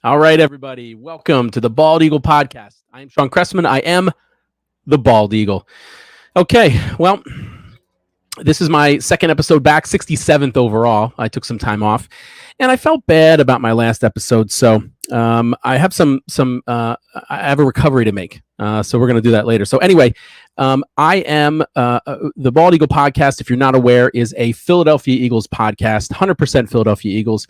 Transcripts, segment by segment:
All right, everybody. Welcome to the Bald Eagle Podcast. I am Shawn Cressman. I am the Bald Eagle. Okay, well, this is my second episode back, 67th overall. I took some time off, and I felt bad about my last episode, so I have I have a recovery to make. So we're going to do that later. So anyway, I am the Bald Eagle Podcast. If you're not aware, is a Philadelphia Eagles podcast, 100% Philadelphia Eagles,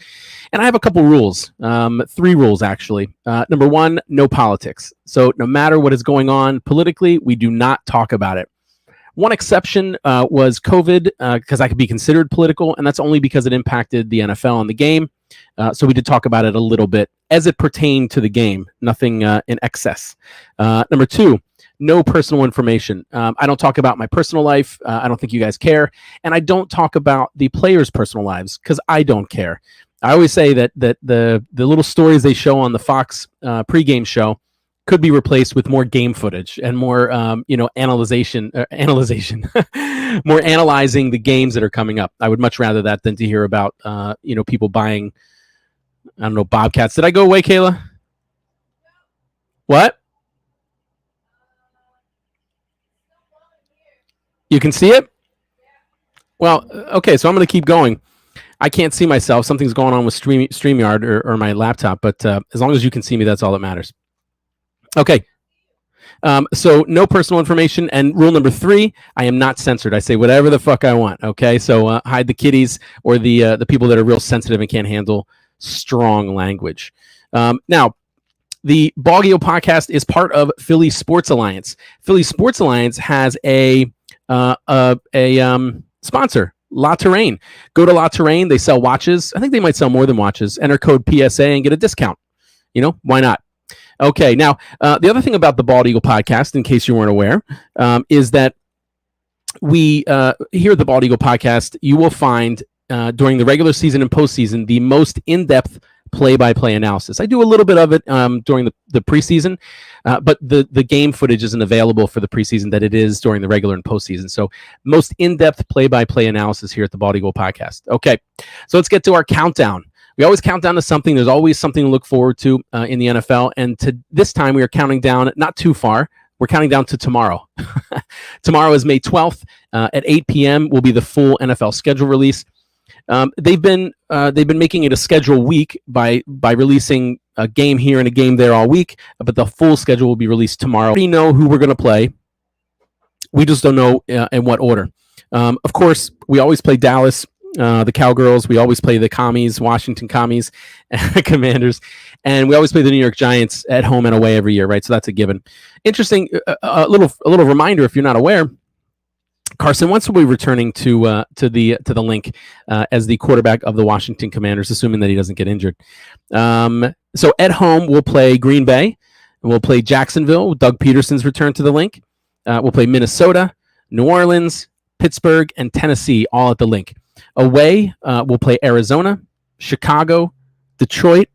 and I have a couple rules, 3 rules actually. Number 1, no politics. So no matter what is going on politically, we do not talk about it. One exception was COVID, because I could be considered political, and that's only because it impacted the NFL and the game. So we did talk about it a little bit as it pertained to the game, nothing in excess. Number 2, no personal information. I don't talk about my personal life. I don't think you guys care. And I don't talk about the players' personal lives because I don't care. I always say that the little stories they show on the Fox pregame show could be replaced with more game footage and more, analyzing more analyzing the games that are coming up. I would much rather that than to hear about, people buying, I don't know, Bobcats. Did I go away, Kayla? What? You can see it? Well, okay, so I'm going to keep going. I can't see myself. Something's going on with StreamYard or my laptop, but as long as you can see me, that's all that matters. Okay, so no personal information. And rule number 3, I am not censored. I say whatever the fuck I want, okay? So hide the kiddies or the people that are real sensitive and can't handle strong language. Now, the Bald Eagle Podcast is part of Philly Sports Alliance. Philly Sports Alliance has a sponsor, La Terrain. Go to La Terrain. They sell watches. I think they might sell more than watches. Enter code PSA and get a discount. Why not? Okay, now, the other thing about the Bald Eagle Podcast, in case you weren't aware, is that we, here at the Bald Eagle Podcast, you will find, during the regular season and postseason, the most in-depth play-by-play analysis. I do a little bit of it during the preseason, but the game footage isn't available for the preseason that it is during the regular and postseason. So most in-depth play-by-play analysis here at the Bald Eagle Podcast. Okay, so let's get to our countdown. We always count down to something. There's always something to look forward to in the NFL. And to this time, we are counting down not too far. We're counting down to tomorrow. Tomorrow is May 12th. At 8 p.m. will be the full NFL schedule release. They've been making it a schedule week by releasing a game here and a game there all week. But the full schedule will be released tomorrow. We know who we're going to play. We just don't know in what order. Of course, we always play Dallas. The Cowgirls, we always play the Commies, Washington Commies, Commanders, and we always play the New York Giants at home and away every year, right? So that's a given. Interesting, a little reminder if you're not aware. Carson Wentz will be returning to the link as the quarterback of the Washington Commanders, assuming that he doesn't get injured. So at home we'll play Green Bay, and we'll play Jacksonville. Doug Peterson's return to the link. We'll play Minnesota, New Orleans, Pittsburgh, and Tennessee, all at the link. Away, we'll play Arizona, Chicago, Detroit,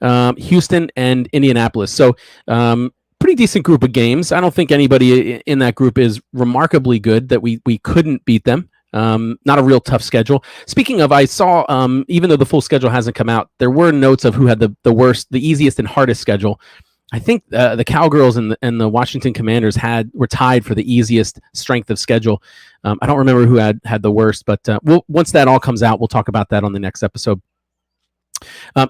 Houston, and Indianapolis. So pretty decent group of games. I don't think anybody in that group is remarkably good that we couldn't beat them. Not a real tough schedule. Speaking of, I saw, even though the full schedule hasn't come out, there were notes of who had the worst, the easiest and hardest schedule. I think the Cowgirls and the Washington Commanders were tied for the easiest strength of schedule. I don't remember who had the worst, but once that all comes out, we'll talk about that on the next episode.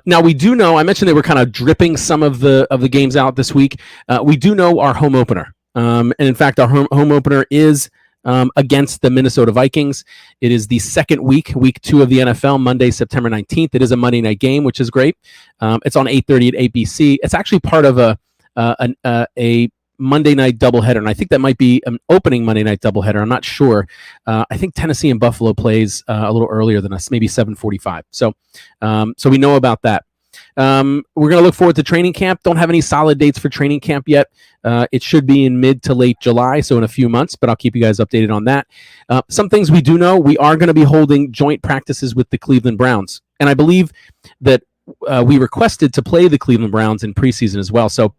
Now we do know, I mentioned they were kind of dripping some of the games out this week. We do know our home opener, and in fact, our home opener is against the Minnesota Vikings. It is the second week 2 of the NFL, Monday, September 19th. It is a Monday night game, which is great. It's on 8:30 at ABC. It's actually part of a Monday night doubleheader, and I think that might be an opening Monday night doubleheader. I'm not sure. I think Tennessee and Buffalo plays a little earlier than us, maybe 7:45. So we know about that. We're going to look forward to training camp. Don't have any solid dates for training camp yet. It should be in mid to late July, so in a few months, but I'll keep you guys updated on that. Some things we do know, we are going to be holding joint practices with the Cleveland Browns, and I believe that we requested to play the Cleveland Browns in preseason as well. So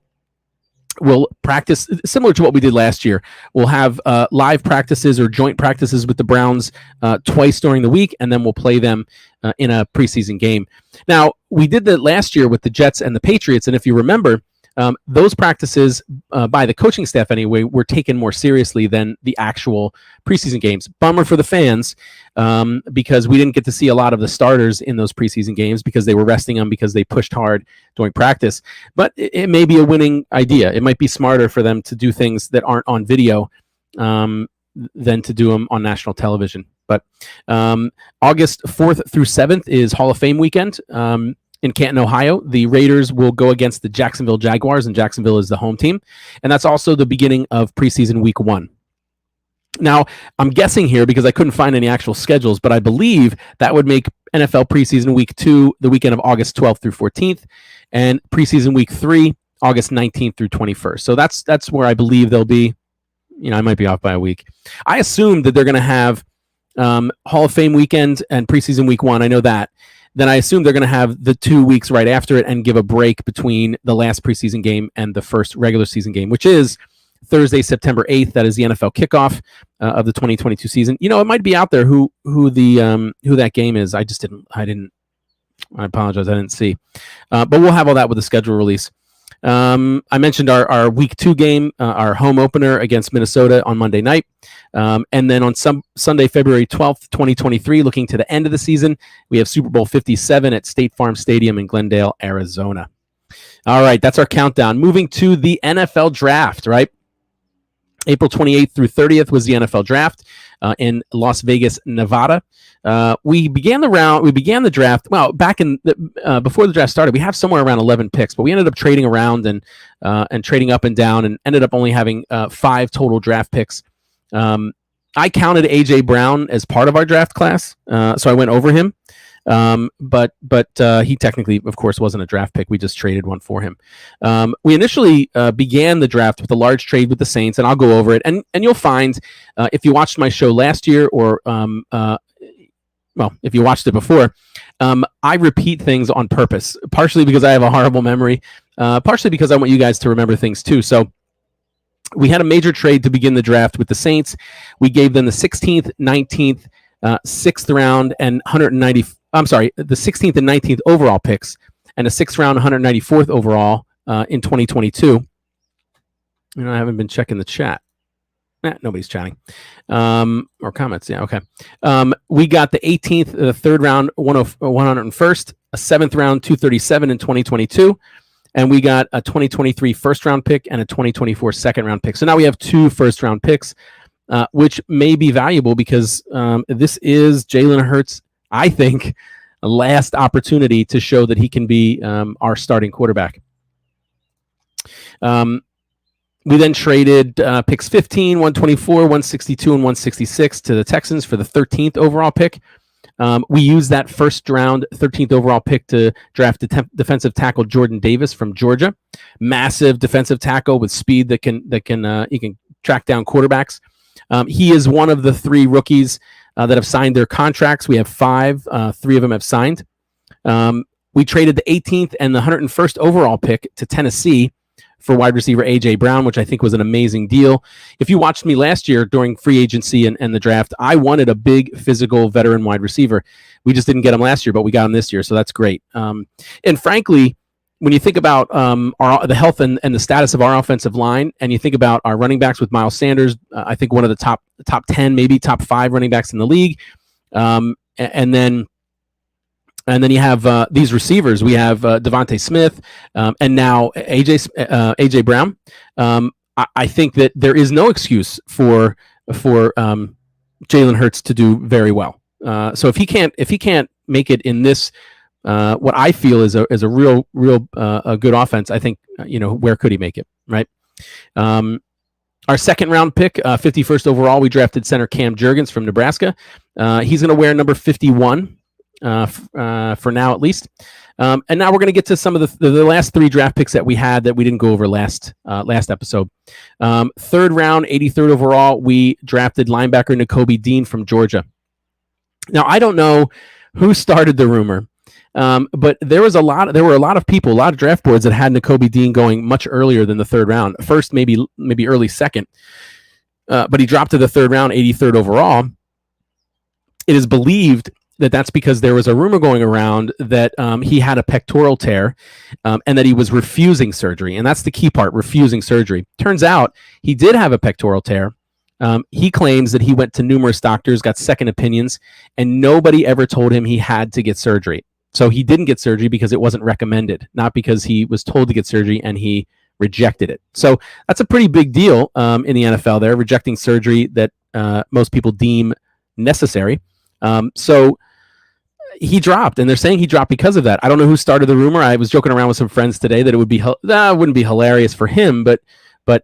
we'll practice similar to what we did last year. We'll have live practices or joint practices with the Browns twice during the week, and then we'll play them in a preseason game. Now, we did that last year with the Jets and the Patriots, and if you remember, those practices by the coaching staff anyway were taken more seriously than the actual preseason games. Bummer for the fans because we didn't get to see a lot of the starters in those preseason games because they were resting them because they pushed hard during practice. But it may be a winning idea. It might be smarter for them to do things that aren't on video than to do them on national television. But August 4th through 7th is Hall of Fame weekend. In Canton, Ohio, the Raiders will go against the Jacksonville Jaguars, and Jacksonville is the home team. And that's also the beginning of preseason week 1. Now, I'm guessing here because I couldn't find any actual schedules, but I believe that would make NFL preseason week 2 the weekend of August 12th through 14th, and preseason week 3, August 19th through 21st. So that's where I believe they'll be. I might be off by a week. I assume that they're going to have Hall of Fame weekend and preseason week 1. I know that. Then I assume they're going to have the 2 weeks right after it and give a break between the last preseason game and the first regular season game, which is Thursday, September 8th. That is the NFL kickoff of the 2022 season. It might be out there who that game is. I apologize. I didn't see. But we'll have all that with the schedule release. I mentioned our week 2 game, our home opener against Minnesota on Monday night. And then on Sunday, February 12th, 2023, looking to the end of the season, we have Super Bowl 57 at State Farm Stadium in Glendale, Arizona. All right, that's our countdown. Moving to the NFL draft, right? April 28th through 30th was the NFL draft in Las Vegas, Nevada. We began the draft. Well, back in before the draft started, we have somewhere around 11 picks, but we ended up trading around and trading up and down, and ended up only having 5 total draft picks. I counted AJ Brown as part of our draft class, so I went over him. But he technically, of course, wasn't a draft pick. We just traded one for him. We initially began the draft with a large trade with the Saints, and I'll go over it. And you'll find if you watched my show last year, or if you watched it before, I repeat things on purpose, partially because I have a horrible memory, partially because I want you guys to remember things too. So we had a major trade to begin the draft with the Saints. We gave them the 16th, 19th, 6th round, and the 16th and 19th overall picks, and a 6th round, 194th overall in 2022. I haven't been checking the chat. Nobody's chatting. Or comments. Yeah, okay. We got the 18th, the 3rd round, 101st, a 7th round, 237 in 2022. And we got a 2023 first round pick and a 2024 second round pick. So now we have 2 first round picks, which may be valuable because this is Jalen Hurts, I think, last opportunity to show that he can be our starting quarterback. We then traded picks 15, 124, 162, and 166 to the Texans for the 13th overall pick. We used that first round 13th overall pick to draft defensive tackle Jordan Davis from Georgia. Massive defensive tackle with speed that can he can track down quarterbacks. He is one of the 3 rookies that have signed their contracts. We have 5. 3 of them have signed. We traded the 18th and the 101st overall pick to Tennessee for wide receiver AJ Brown, which I think was an amazing deal. If you watched me last year during free agency and the draft, I wanted a big physical veteran wide receiver. We just didn't get him last year, but we got him this year, so that's great. And frankly, when you think about the health and the status of our offensive line, and you think about our running backs with Miles Sanders, I think one of the top 10, maybe top 5 running backs in the league, and then you have these receivers. We have Devontae Smith, and now AJ Brown. I think that there is no excuse for Jalen Hurts to do very well. So if he can't make it in this, what I feel is a real good offense, I think where could he make it, right? Our second round pick, 51st overall, we drafted center Cam Jurgens from Nebraska. He's going to wear number 151. For now, at least. And now we're going to get to some of the last 3 draft picks that we had that we didn't go over last episode. 3rd round, 83rd overall, we drafted linebacker Nakobe Dean from Georgia. Now, I don't know who started the rumor, but there were a lot of people, a lot of draft boards that had Nakobe Dean going much earlier than the 3rd round. First, maybe early 2nd, but he dropped to the 3rd round, 83rd overall. It is believed that's because there was a rumor going around that he had a pectoral tear and that he was refusing surgery. And that's the key part, refusing surgery. Turns out he did have a pectoral tear. He claims that he went to numerous doctors, got second opinions, and nobody ever told him he had to get surgery. So he didn't get surgery because it wasn't recommended, not because he was told to get surgery and he rejected it. So that's a pretty big deal in the NFL there, rejecting surgery that most people deem necessary. So he dropped, and they're saying he dropped because of that. I don't know who started the rumor. I was joking around with some friends today that it would be wouldn't be hilarious for him, but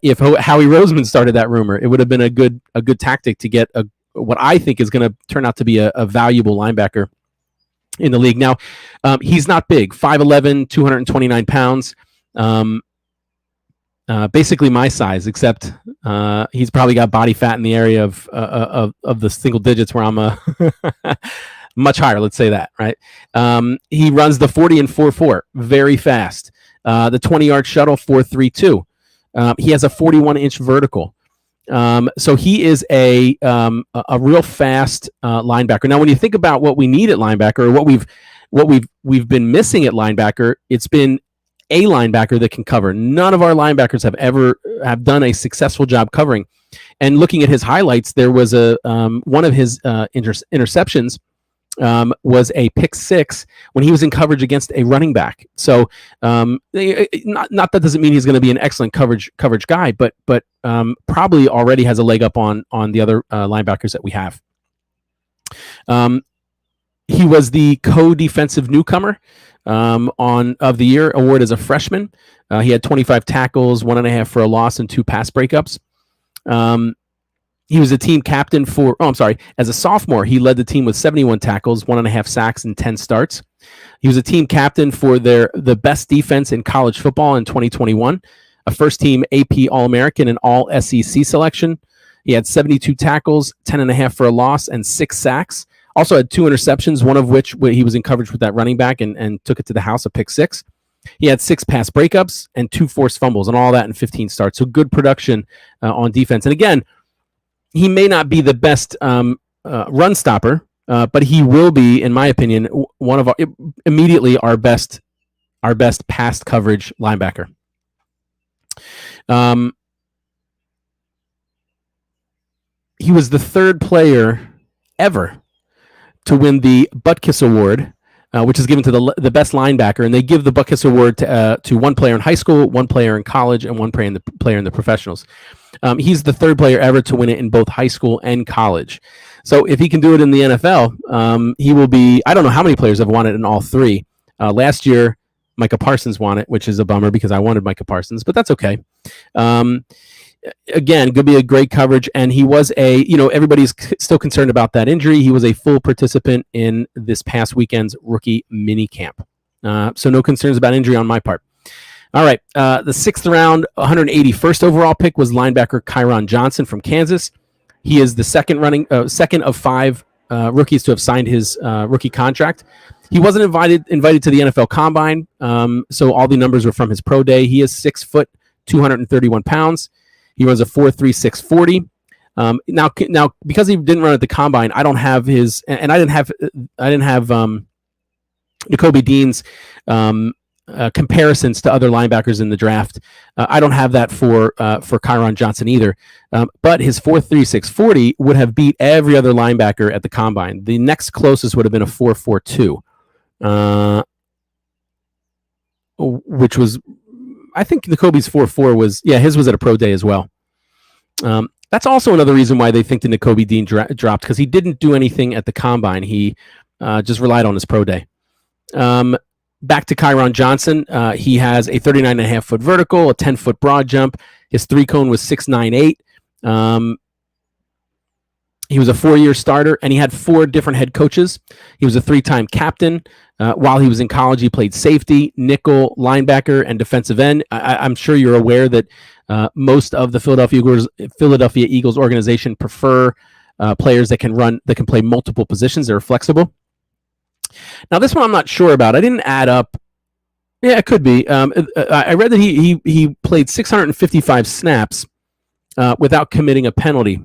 if Howie Roseman started that rumor, it would have been a good tactic to get what I think is going to turn out to be a valuable linebacker in the league. Now, he's not big, 5'11", 229 pounds, basically my size, except he's probably got body fat in the area of the single digits where I'm much higher, let's say that, right? He runs the 40 and 4.4 very fast. The 20-yard shuttle, 4.32. He has a 41-inch vertical. So he is a real fast linebacker. Now, when you think about what we need at linebacker, or what we've been missing at linebacker, it's been a linebacker that can cover. None of our linebackers have done a successful job covering. And looking at his highlights, there was one of his interceptions was a pick six when he was in coverage against a running back. So not that doesn't mean he's going to be an excellent coverage guy, but probably already has a leg up on the other linebackers that we have. He was the co-defensive newcomer of the year award as a freshman. He had 25 tackles, 1.5 for a loss, and 2 pass breakups. He was a team captain as a sophomore, he led the team with 71 tackles, 1.5 sacks, and 10 starts. He was a team captain for the best defense in college football in 2021, a first-team AP All-American and All-SEC selection. He had 72 tackles, 10.5 for a loss, and 6 sacks. Also had 2 interceptions, one of which he was in coverage with that running back and took it to the house, a pick 6. He had 6 pass breakups and 2 forced fumbles, and all that in 15 starts. So good production on defense. And again, he may not be the best run stopper, but he will be, in my opinion, one of immediately our best pass coverage linebacker. He was the 3rd player ever to win the Butkus Award, which is given to the best linebacker, and they give the Butkus Award to one player in high school, one player in college, and one player in the professionals. He's the 3rd player ever to win it in both high school and college. So if he can do it in the NFL, he will be. I don't know how many players have won it in all 3. Last year, Micah Parsons won it, which is a bummer because I wanted Micah Parsons, but that's okay. Again, could be a great coverage, and he was everybody's still concerned about that injury. He was a full participant in this past weekend's rookie mini camp. So no concerns about injury on my part. All right, the 6th round, 181st overall pick was linebacker Kyron Johnson from Kansas. He is the second of 5 rookies to have signed his rookie contract. He wasn't invited to the NFL Combine, so all the numbers were from his pro day. He is 6 foot, 231 pounds. He runs a 4.36 40. Now, because he didn't run at the Combine, I don't have his, and I didn't have Nakobe Dean's comparisons to other linebackers in the draft. I don't have that for Kyron Johnson either. But his 4.36 40 would have beat every other linebacker at the Combine. The next closest would have been a 4.42, which was, I think Nakobe's 4.4 was, his was at a pro day as well. That's also another reason why they think the Nakobe Dean dropped, because he didn't do anything at the Combine. He just relied on his pro day. Back to Kyron Johnson. He has a 39.5 foot vertical, a 10-foot broad jump. His 3-cone was 6.98. He was a 4-year starter, and he had 4 different head coaches. He was a 3-time captain. While he was in college, he played safety, nickel, linebacker, and defensive end. I'm sure you're aware that most of the Philadelphia Eagles organization prefer players that can play multiple positions. They're flexible. Now, this one I'm not sure about. I didn't add up. Yeah, it could be. I read that he played 655 snaps without committing a penalty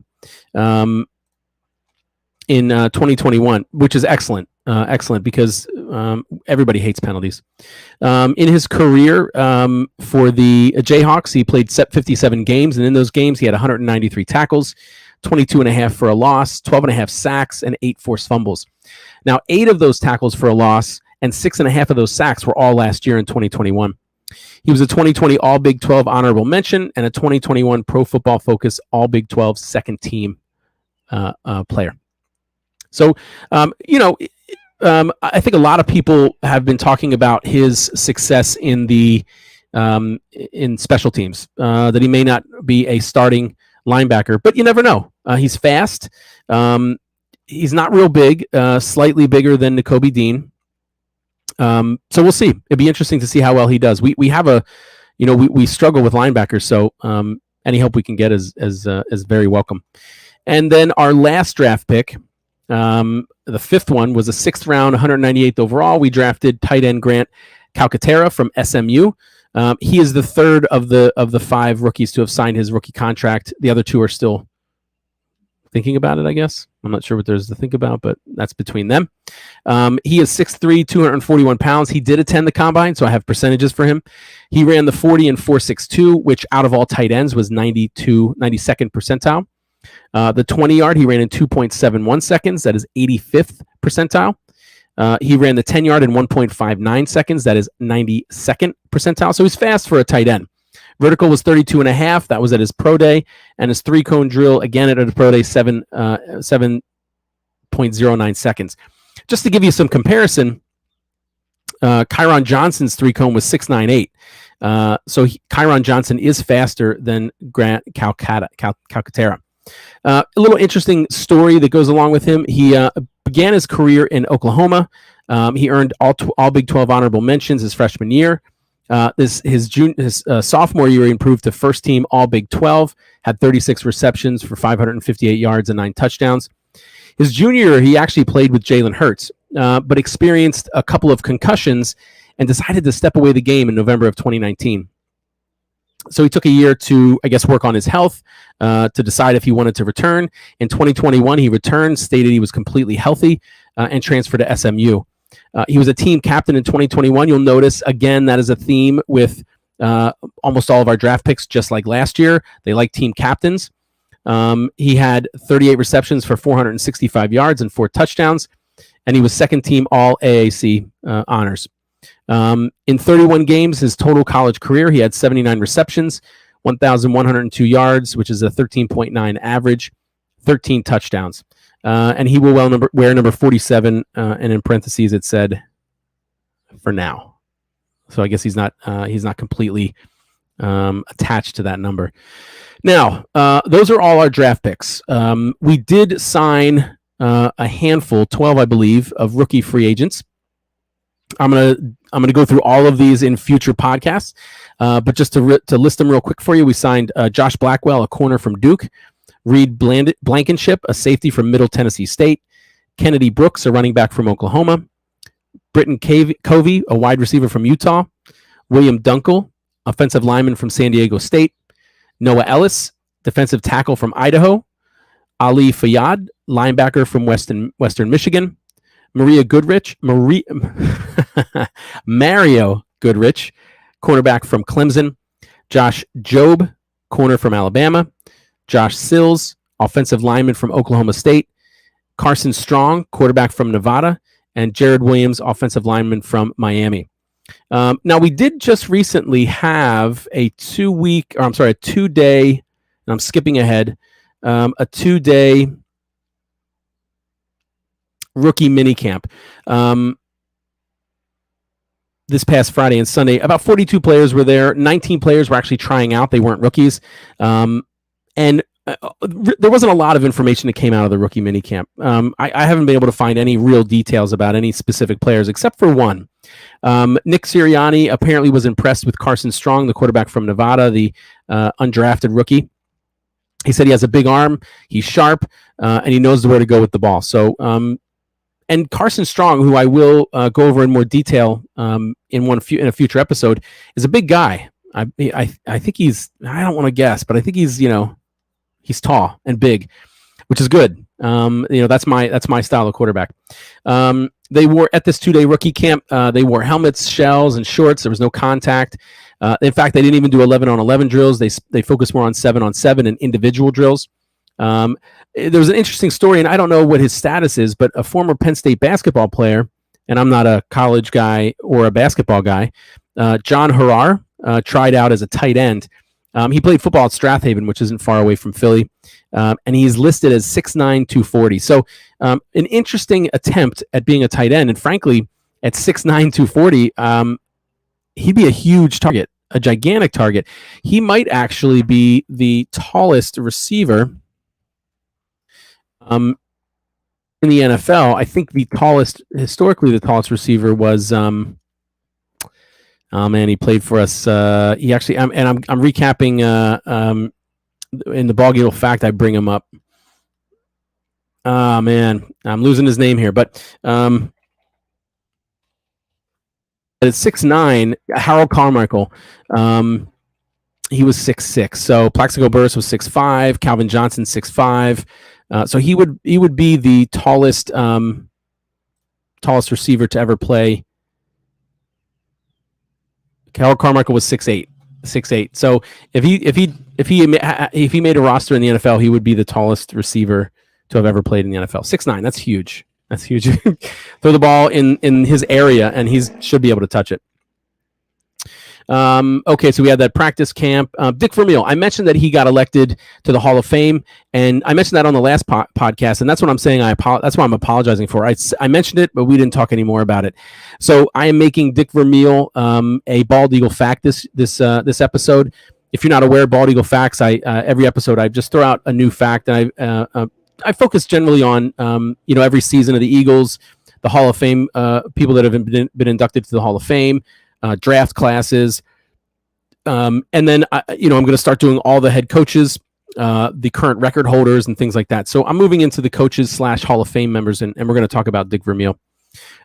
in 2021, which is excellent. Excellent, because everybody hates penalties. In his career for the Jayhawks, he played 57 games, and in those games, he had 193 tackles, 22.5 for a loss, 12.5 sacks, and 8 forced fumbles. Now, 8 of those tackles for a loss and 6.5 of those sacks were all last year in 2021. He was a 2020 All Big 12 honorable mention and a 2021 Pro Football Focus All Big 12 second team player. So, I think a lot of people have been talking about his success in the in special teams, that he may not be a starting linebacker, but you never know. He's fast. He's not real big, slightly bigger than Nakobe Dean. So we'll see. It'd be interesting to see how well he does. We have we struggle with linebackers, so any help we can get is very welcome. And then our last draft pick, the fifth one, was a 6th round, 198th overall. We drafted tight end Grant Calcaterra from SMU. He is the third of the 5 rookies to have signed his rookie contract. The other 2 are still thinking about it, I guess. I'm not sure what there's to think about, but that's between them. He is 6'3", 241 pounds. He did attend the combine, so I have percentages for him. He ran the 40 and 4.62, which out of all tight ends was 92nd percentile. The 20-yard, he ran in 2.71 seconds. That is 85th percentile. He ran the 10-yard in 1.59 seconds. That is 92nd percentile. So he's fast for a tight end. Vertical was 32.5. That was at his pro day. And his 3-cone drill, again at his pro day, 7.09 seconds. Just to give you some comparison, Kyron Johnson's 3-cone was 6.98. So Kyron Johnson is faster than Grant Calcaterra. A little interesting story that goes along with him. He began his career in Oklahoma. He earned all Big 12 honorable mentions his freshman year. His sophomore year, he improved to first team All Big 12, had 36 receptions for 558 yards and 9 touchdowns. His junior year, he actually played with Jalen Hurts, but experienced a couple of concussions and decided to step away the game in November of 2019. So he took a year to, I guess, work on his health, to decide if he wanted to return. In 2021, he returned, stated he was completely healthy, and transferred to SMU. He was a team captain in 2021. You'll notice, again, that is a theme with almost all of our draft picks, just like last year. They like team captains. He had 38 receptions for 465 yards and 4 touchdowns, and he was second team All AAC honors. In 31 games, his total college career, he had 79 receptions, 1,102 yards, which is a 13.9 average, 13 touchdowns. And he will wear number 47, and in parentheses it said, for now. So I guess he's not completely attached to that number. Now, those are all our draft picks. We did sign a handful, 12, I believe, of rookie free agents. I'm gonna go through all of these in future podcasts, but just to list them real quick for you, we signed Josh Blackwell, a corner from Duke, Reed Blankenship, a safety from Middle Tennessee State, Kennedy Brooks, a running back from Oklahoma, Britton Covey, a wide receiver from Utah, William Dunkel, offensive lineman from San Diego State, Noah Ellis, defensive tackle from Idaho, Ali Fayyad, linebacker from Western Michigan, Mario Goodrich, cornerback from Clemson, Josh Jobe, corner from Alabama, Josh Sills, offensive lineman from Oklahoma State, Carson Strong, quarterback from Nevada, and Jared Williams, offensive lineman from Miami. Now, we did just recently have a 2-day, and I'm skipping ahead, a 2-day rookie minicamp. This past Friday and Sunday, about 42 players were there. 19 players were actually trying out. They weren't rookies. And there wasn't a lot of information that came out of the rookie minicamp. I haven't been able to find any real details about any specific players except for one. Nick Sirianni apparently was impressed with Carson Strong, the quarterback from Nevada, the undrafted rookie. He said he has a big arm, he's sharp, and he knows where to go with the ball. So, and Carson Strong, who I will go over in more detail in a future episode, is a big guy. I think he's, I don't want to guess, but I think he's, he's tall and big, which is good. That's my style of quarterback. They wore at this 2-day rookie camp. They wore helmets, shells, and shorts. There was no contact. In fact, they didn't even do 11-on-11 drills. They focused more on 7-on-7 and individual drills. There was an interesting story, and I don't know what his status is, but a former Penn State basketball player, and I'm not a college guy or a basketball guy, John Harrar, tried out as a tight end. He played football at Strathaven, which isn't far away from Philly, and he's listed as 6'9", 240. So an interesting attempt at being a tight end, and frankly, at 6'9", 240, he'd be a huge target, a gigantic target. He might actually be the tallest receiver in the NFL. I think historically, the tallest receiver was, he played for us. He actually, I'm recapping in the Ball Eagle fact. I bring him up. Oh man, I'm losing his name here, but at 6'9", Harold Carmichael. He was 6'6". So Plaxico Burress was 6'5". Calvin Johnson 6'5". So he would be the tallest receiver to ever play. Harold Carmichael was 6'8". So if he made a roster in the NFL, he would be the tallest receiver to have ever played in the NFL. 6'9". That's huge. Throw the ball in his area, and he should be able to touch it. Okay, so we had that practice camp. Dick Vermeil, I mentioned that he got elected to the Hall of Fame, and I mentioned that on the last podcast, and that's what I'm saying. That's what I'm apologizing for. I mentioned it, but we didn't talk any more about it. So I am making Dick Vermeil a Bald Eagle fact this episode. If you're not aware, Bald Eagle facts, every episode I just throw out a new fact, and I focus generally on every season of the Eagles, the Hall of Fame, people that have been inducted to the Hall of Fame. Draft classes, and then I'm going to start doing all the head coaches, the current record holders, and things like that. So I'm moving into the coaches / Hall of Fame members, and we're going to talk about Dick Vermeil.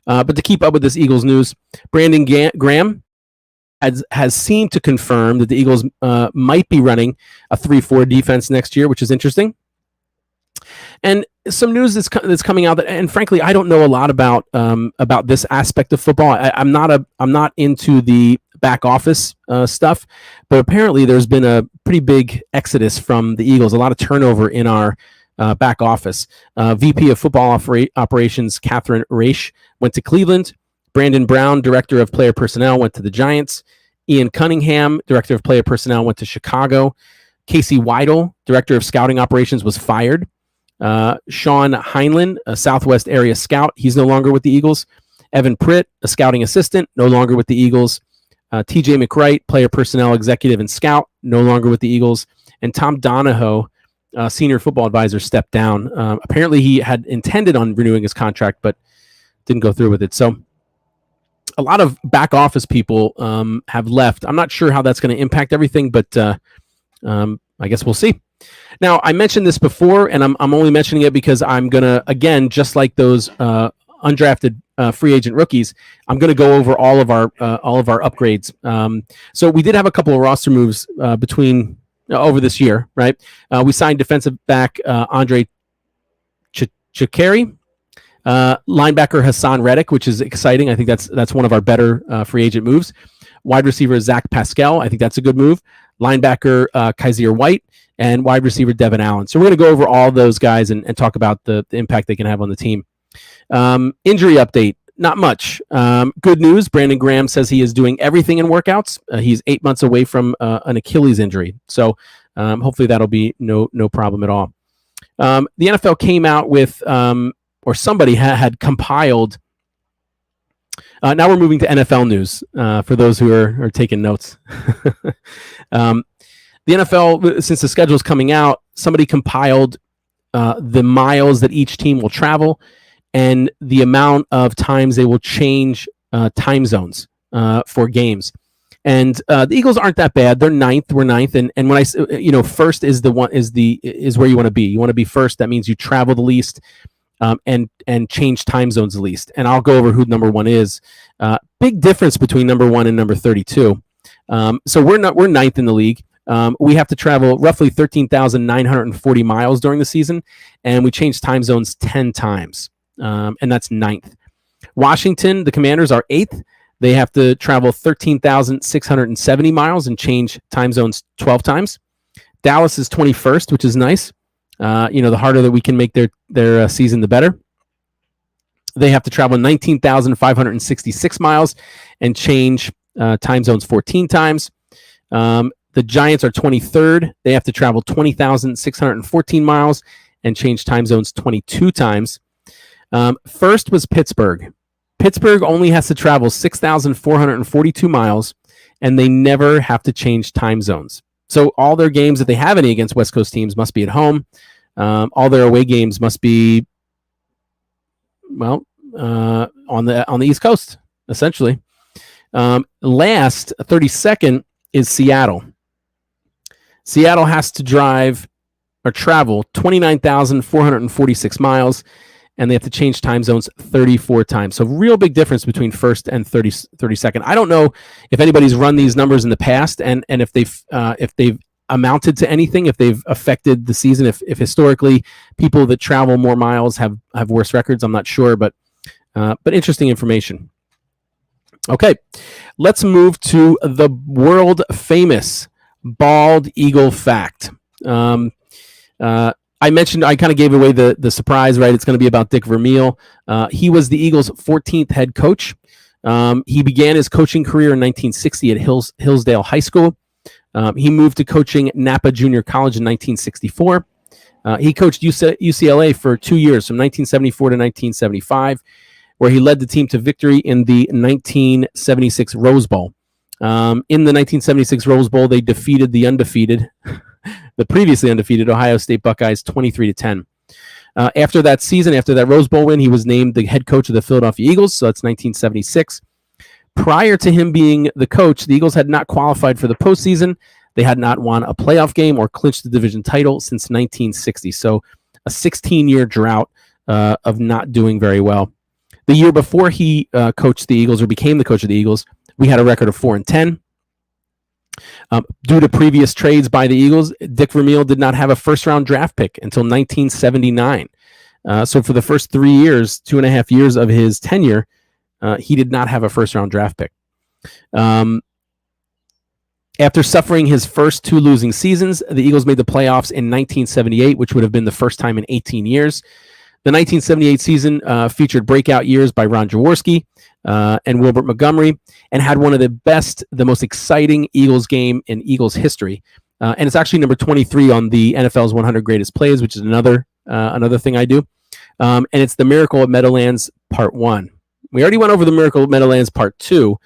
But to keep up with this Eagles news, Brandon Graham has seemed to confirm that the Eagles might be running a 3-4 defense next year, which is interesting. And some news that's coming out and frankly, I don't know a lot about this aspect of football. I'm not into the back office stuff, but apparently there's been a pretty big exodus from the Eagles. A lot of turnover in our back office. VP of Football Operations Catherine Raish went to Cleveland. Brandon Brown, Director of Player Personnel, went to the Giants. Ian Cunningham, Director of Player Personnel, went to Chicago. Casey Weidel, Director of Scouting Operations, was fired. Sean Heinlein, a Southwest area scout, he's no longer with the Eagles. Evan Pritt, a scouting assistant, no longer with the Eagles. TJ McWright, player personnel executive and scout, no longer with the Eagles. And Tom Donahoe, senior football advisor, stepped down. Apparently he had intended on renewing his contract, but didn't go through with it. So a lot of back office people have left. I'm not sure how that's going to impact everything, but I guess we'll see. Now, I mentioned this before, and I'm only mentioning it because I'm going to, again, just like those undrafted free agent rookies, I'm going to go over all of our upgrades. So we did have a couple of roster moves over this year, right? We signed defensive back Andre Chikari, linebacker Hassan Reddick, which is exciting. I think that's one of our better free agent moves. Wide receiver Zach Pascal, I think that's a good move. Linebacker Kaiser White, and wide receiver Devin Allen. So we're going to go over all those guys and talk about the impact they can have on the team. Injury update, not much. Good news, Brandon Graham says he is doing everything in workouts. He's 8 months away from an Achilles injury. So hopefully that'll be no problem at all. The NFL came out with, or somebody had compiled. Now we're moving to NFL news for those who are taking notes. The NFL, since the schedule is coming out, somebody compiled the miles that each team will travel and the amount of times they will change time zones for games. And the Eagles aren't that bad. They're ninth. We're ninth. And when I say, first is where you want to be. You want to be first. That means you travel the least and change time zones the least. And I'll go over who number one is. Big difference between number one and number 32. So we're ninth in the league. We have to travel roughly 13,940 miles during the season, and we change time zones 10 times, and that's ninth. Washington, the Commanders, are eighth. They have to travel 13,670 miles and change time zones 12 times. Dallas is 21st, which is nice. The harder that we can make their season, the better. They have to travel 19,566 miles and change time zones 14 times. The Giants are 23rd. They have to travel 20,614 miles and change time zones 22 times. First was Pittsburgh. Pittsburgh only has to travel 6,442 miles, and they never have to change time zones. So all their games, if they have any against West Coast teams, must be at home. All their away games must be, on the East Coast, essentially. Last, 32nd, is Seattle. Seattle has to travel 29,446 miles, and they have to change time zones 34 times. So real big difference between first and 32nd. I don't know if anybody's run these numbers in the past and if they've amounted to anything, if they've affected the season, if historically people that travel more miles have worse records. I'm not sure, but interesting information. Okay, let's move to the world famous bald eagle fact. I kind of gave away the surprise, right? It's going to be about Dick Vermeil. He was the Eagles' 14th head coach. He began his coaching career in 1960 at Hillsdale High School. He moved to coaching Napa Junior College in 1964. He coached UCLA for 2 years, from 1974 to 1975, where he led the team to victory in the 1976 Rose Bowl. In the 1976 Rose Bowl, they defeated the previously undefeated Ohio State Buckeyes 23-10. After that season, after that Rose Bowl win, he was named the head coach of the Philadelphia Eagles, so that's 1976. Prior to him being the coach, the Eagles had not qualified for the postseason. They had not won a playoff game or clinched the division title since 1960, so a 16-year drought of not doing very well. The year before he coached the Eagles or became the coach of the Eagles, we had a record of 4-10. Due to previous trades by the Eagles, Dick Vermeil did not have a first-round draft pick until 1979. So for the first 3 years, 2.5 years of his tenure, he did not have a first-round draft pick. After suffering his first 2 losing seasons, the Eagles made the playoffs in 1978, which would have been the first time in 18 years. The 1978 season featured breakout years by Ron Jaworski and Wilbert Montgomery, and had one of the most exciting Eagles game in Eagles history. And it's actually number 23 on the NFL's 100 Greatest Plays, which is another thing I do. And it's the Miracle at Meadowlands Part 1. We already went over the Miracle at Meadowlands Part 2,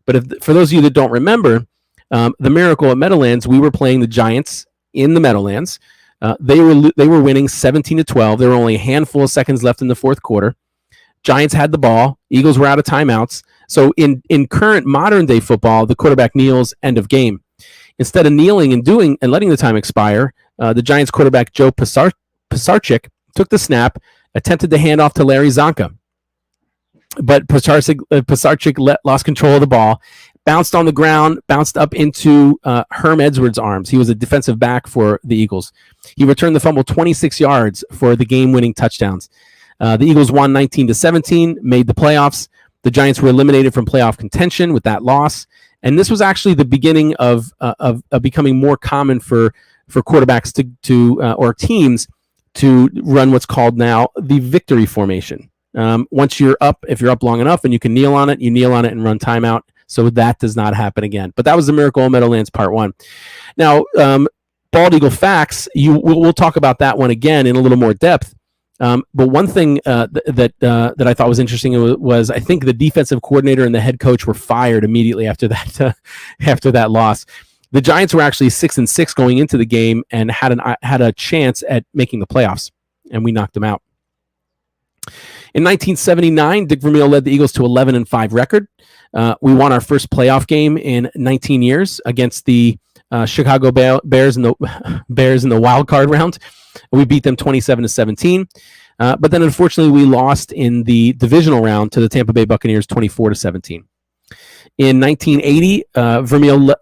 but for those of you that don't remember, the Miracle at Meadowlands, we were playing the Giants in the Meadowlands. They were winning 17-12. There were only a handful of seconds left in the fourth quarter. Giants had the ball. Eagles were out of timeouts. So in current modern day football, the quarterback kneels, end of game. Instead of kneeling and letting the time expire, the Giants quarterback Joe Pisarcik took the snap, attempted to hand off to Larry Zonka, but Pisarcik lost control of the ball, bounced on the ground, bounced up into Herm Edwards' arms. He was a defensive back for the Eagles. He returned the fumble 26 yards for the game-winning touchdowns. The Eagles won 19-17, made the playoffs. The Giants were eliminated from playoff contention with that loss. And this was actually the beginning of becoming more common for quarterbacks or teams to run what's called now the victory formation. Once you're up, if you're up long enough and you can kneel on it, you kneel on it and run timeout. So that does not happen again. But that was the Miracle on Meadowlands Part 1. Now, Bald Eagle Facts, we'll talk about that one again in a little more depth. But one thing that I thought was interesting was I think the defensive coordinator and the head coach were fired immediately after that loss. The Giants were actually 6-6 going into the game and had a chance at making the playoffs, and we knocked them out. In 1979, Dick Vermeil led the Eagles to 11-5 record. We won our first playoff game in 19 years against the Chicago Bears in the wild card round. We beat them 27-17. But then, unfortunately, we lost in the divisional round to the Tampa Bay Buccaneers 24-17. In 1980, Vermeil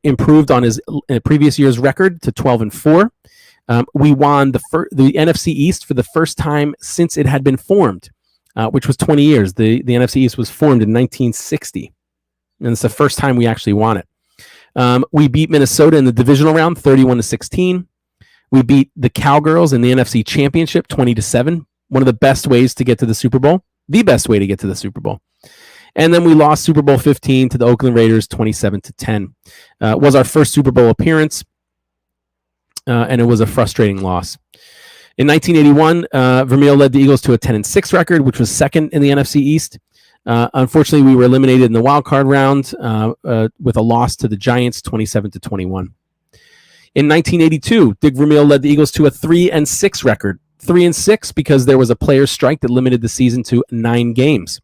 improved on his previous year's record to 12-4. We won the NFC East for the first time since it had been formed, which was 20 years. The NFC East was formed in 1960, and it's the first time we actually won it. We beat Minnesota in the divisional round 31-16. We beat the Cowgirls in the NFC Championship 20-7. One of the best ways to get to the Super Bowl. The best way to get to the Super Bowl. And then we lost Super Bowl 15 to the Oakland Raiders 27-10. It was our first Super Bowl appearance, and it was a frustrating loss. In 1981, Vermeil led the Eagles to a 10-6 record, which was second in the NFC East. Unfortunately, we were eliminated in the wild card round with a loss to the Giants 27-21. In 1982, Dick Vermeil led the Eagles to a 3-6 record. 3-6 because there was a players' strike that limited the season to 9 games.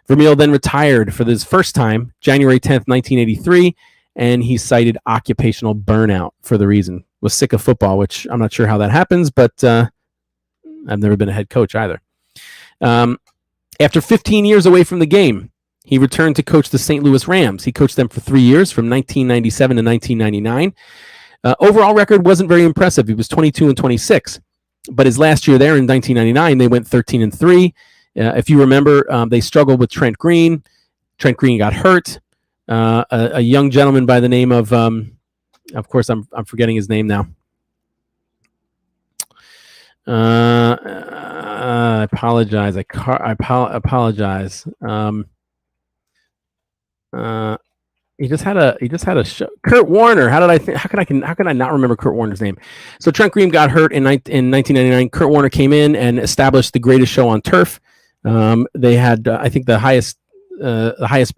Vermeil then retired for this first time, January 10th, 1983, and he cited occupational burnout for the reason. Was sick of football, which I'm not sure how that happens, but I've never been a head coach either. After 15 years away from the game, he returned to coach the St. Louis Rams. He coached them for 3 years, from 1997 to 1999. Overall record wasn't very impressive. He was 22-26, but his last year there in 1999, they went 13-3. If you remember, they struggled with Trent Green. Trent Green got hurt. A young gentleman by the name of course, I'm forgetting his name now. I apologize. I apologize. He just had a show. Kurt Warner. How could I not remember Kurt Warner's name? So Trent Green got hurt in 1999. Kurt Warner came in and established the greatest show on turf. They had, I think, the highest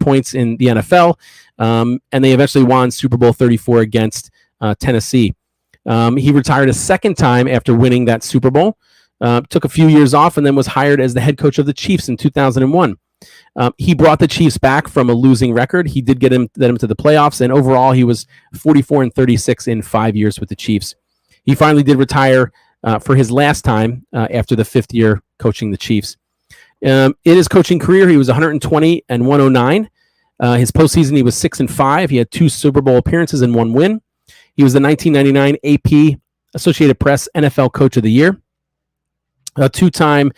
points in the NFL, and they eventually won Super Bowl 34 against Tennessee. He retired a second time after winning that Super Bowl, took a few years off, and then was hired as the head coach of the Chiefs in 2001. He brought the Chiefs back from a losing record. He did get them to the playoffs, and overall he was 44-36 in 5 years with the Chiefs. He finally did retire for his last time after the 5th year coaching the Chiefs. In his coaching career, he was 120-109. His postseason, he was 6-5. He had 2 Super Bowl appearances and 1 win. He was the 1999 AP Associated Press NFL Coach of the Year, a 2-time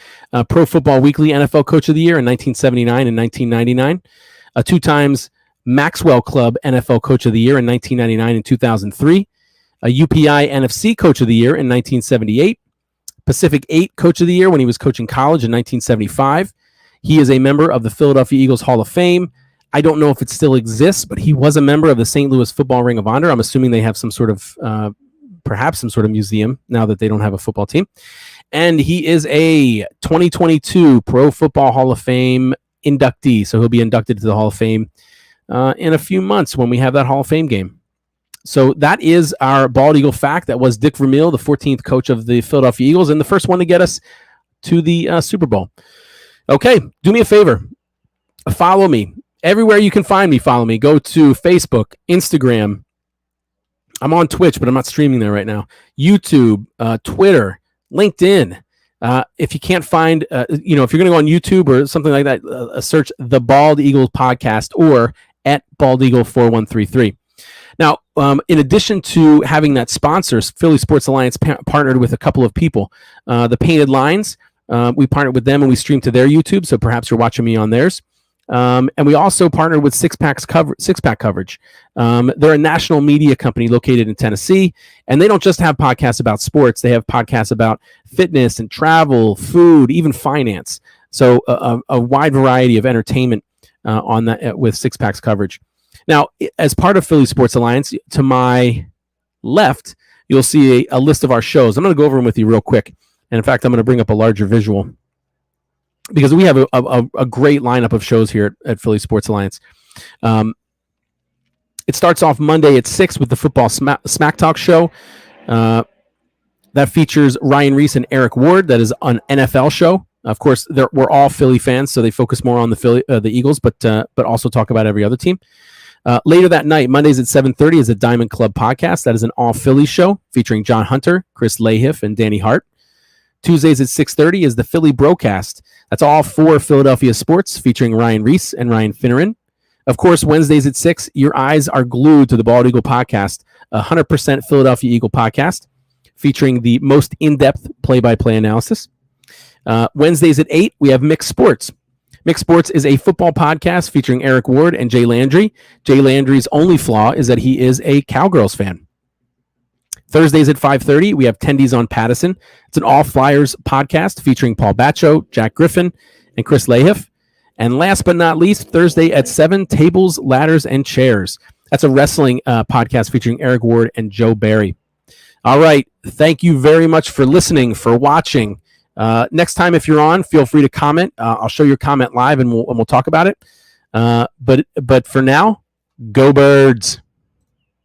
Pro Football Weekly NFL Coach of the Year in 1979 and 1999, a 2 times Maxwell Club NFL Coach of the Year in 1999 and 2003, a UPI NFC Coach of the Year in 1978, Pacific 8 Coach of the Year when he was coaching college in 1975. He is a member of the Philadelphia Eagles Hall of Fame. I don't know if it still exists, but he was a member of the St. Louis Football Ring of Honor. I'm assuming they have some sort of, perhaps some sort of museum now that they don't have a football team. And he is a 2022 Pro Football Hall of Fame inductee. So he'll be inducted to the Hall of Fame in a few months when we have that Hall of Fame game. So that is our Bald Eagle fact. That was Dick Vermeil, the 14th coach of the Philadelphia Eagles, and the first one to get us to the Super Bowl. Okay, do me a favor. Follow me. Everywhere you can find me, follow me. Go to Facebook, Instagram. I'm on Twitch, but I'm not streaming there right now. YouTube, Twitter, LinkedIn. If you can't find, if you're going to go on YouTube or something like that, search the Bald Eagle podcast or at Bald Eagle 4133. Now, in addition to having that sponsor, Philly Sports Alliance partnered with a couple of people. The Painted Lines, we partnered with them and we streamed to their YouTube, so perhaps you're watching me on theirs. And we also partnered with Six Pack Coverage. They're a national media company located in Tennessee, and they don't just have podcasts about sports. They have podcasts about fitness and travel, food, even finance. So a wide variety of entertainment on that with Six Pack's Coverage. Now, as part of Philly Sports Alliance, to my left, you'll see a list of our shows. I'm going to go over them with you real quick. And in fact, I'm going to bring up a larger visual because we have a great lineup of shows here at Philly Sports Alliance. It starts off Monday at 6 with the Football Smack Talk show. That features Ryan Reese and Eric Ward. That is an NFL show. Of course, we're all Philly fans, so they focus more on the Eagles, but also talk about every other team. Later that night, Mondays at 7:30 is a Diamond Club podcast. That is an all-Philly show featuring John Hunter, Chris Lahiff, and Danny Hart. Tuesdays at 6:30 is the Philly Broadcast. That's all for Philadelphia sports featuring Ryan Reese and Ryan Finneran. Of course, Wednesdays at 6, your eyes are glued to the Bald Eagle podcast, 100% Philadelphia Eagle podcast, featuring the most in-depth play-by-play analysis. Wednesdays at 8, we have Mixed Sports. Mixed Sports is a football podcast featuring Eric Ward and Jay Landry. Jay Landry's only flaw is that he is a Cowgirls fan. Thursdays at 5:30, we have Tendies on Pattison. It's an All Flyers podcast featuring Paul Batcho, Jack Griffin, and Chris Lahiff. And last but not least, Thursday at 7, Tables, Ladders, and Chairs. That's a wrestling podcast featuring Eric Ward and Joe Barry. All right. Thank you very much for listening, for watching. Next time, if you're on, feel free to comment. I'll show your comment live, and we'll talk about it. But for now, go Birds.